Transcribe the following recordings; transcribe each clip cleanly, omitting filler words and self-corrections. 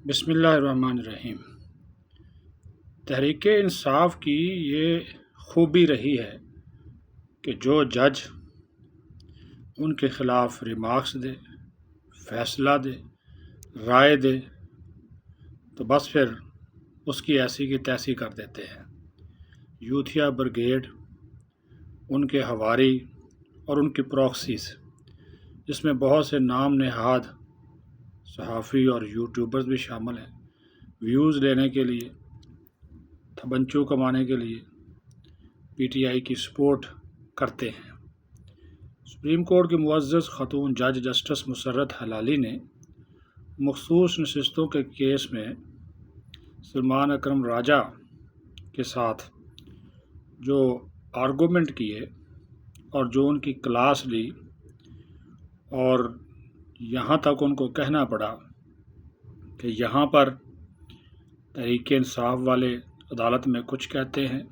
بسم اللہ الرحمن الرحیم۔ تحریک انصاف کی یہ خوبی رہی ہے کہ جو جج ان کے خلاف ریمارکس دے، فیصلہ دے، رائے دے تو بس پھر اس کی ایسی کی تیسی کر دیتے ہیں۔ یوتھیا بریگیڈ، ان کے ہواری اور ان کی پراکسیز، جس میں بہت سے نام نہاد صحافی اور یوٹیوبرز بھی شامل ہیں، ویوز لینے کے لیے، تھبنچو کمانے کے لیے پی ٹی آئی کی سپورٹ کرتے ہیں۔ سپریم کورٹ کی معزز خاتون جج جسٹس مسرت ہلالی نے مخصوص نشستوں کے کیس میں سلمان اکرم راجہ کے ساتھ جو آرگومنٹ کیے اور جو ان کی کلاس لی، اور یہاں تک ان کو کہنا پڑا کہ یہاں پر تحریک انصاف والے عدالت میں کچھ کہتے ہیں،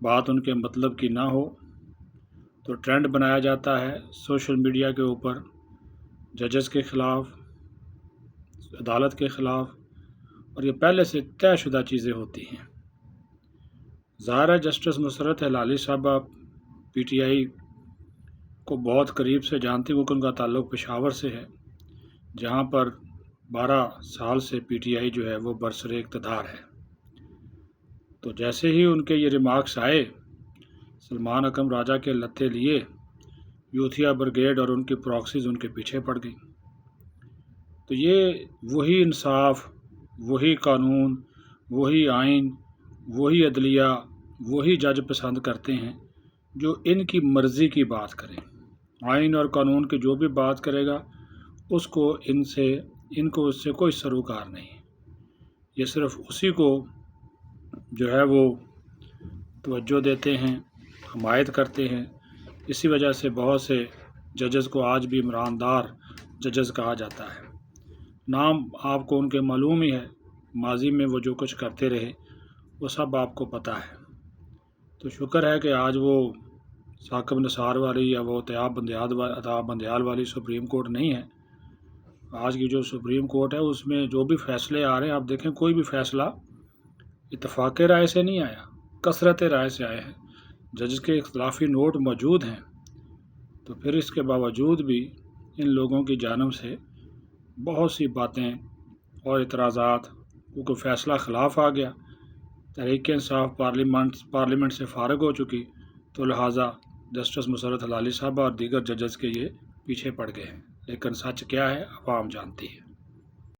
بات ان کے مطلب کی نہ ہو تو ٹرینڈ بنایا جاتا ہے سوشل میڈیا کے اوپر، ججز کے خلاف، عدالت کے خلاف، اور یہ پہلے سے طے شدہ چیزیں ہوتی ہیں۔ ظاہر ہے جسٹس مسرت ہلالی صاحبہ پی ٹی آئی کو بہت قریب سے جانتی، کیونکہ ان کا تعلق پشاور سے ہے، جہاں پر 12 سال سے پی ٹی آئی جو ہے وہ برسر اقتدار ہے۔ تو جیسے ہی ان کے یہ ریمارکس آئے، سلمان اکرم راجہ کے لتے لیے یوتھیا بریگیڈ اور ان کی پراکسیز ان کے پیچھے پڑ گئی۔ تو یہ وہی انصاف، وہی قانون، وہی آئین، وہی عدلیہ، وہی جج پسند کرتے ہیں جو ان کی مرضی کی بات کریں۔ آئین اور قانون کی جو بھی بات کرے گا اس کو ان کو اس سے کوئی سروکار نہیں، یہ صرف اسی کو جو ہے وہ توجہ دیتے ہیں، حمایت کرتے ہیں۔ اسی وجہ سے بہت سے ججز کو آج بھی عمراندار ججز کہا جاتا ہے۔ نام آپ کو ان کے معلوم ہی ہے، ماضی میں وہ جو کچھ کرتے رہے وہ سب آپ کو پتہ ہے۔ تو شکر ہے کہ آج وہ ثاقب نثار والی یا وہ عطا بندیال والی سپریم کورٹ نہیں ہے۔ آج کی جو سپریم کورٹ ہے اس میں جو بھی فیصلے آ رہے ہیں، آپ دیکھیں کوئی بھی فیصلہ اتفاق رائے سے نہیں آیا، کثرت رائے سے آئے ہیں۔ ججز کے اختلافی نوٹ موجود ہیں، تو پھر اس کے باوجود بھی ان لوگوں کی جانب سے بہت سی باتیں اور اعتراضات، کیونکہ فیصلہ خلاف آ گیا، تحریک انصاف پارلیمنٹ سے فارغ ہو چکی، تو لہٰذا جسٹس مسرت ہلالی صاحبہ اور دیگر ججز کے یہ پیچھے پڑ گئے ہیں۔ لیکن سچ کیا ہے عوام جانتی ہے۔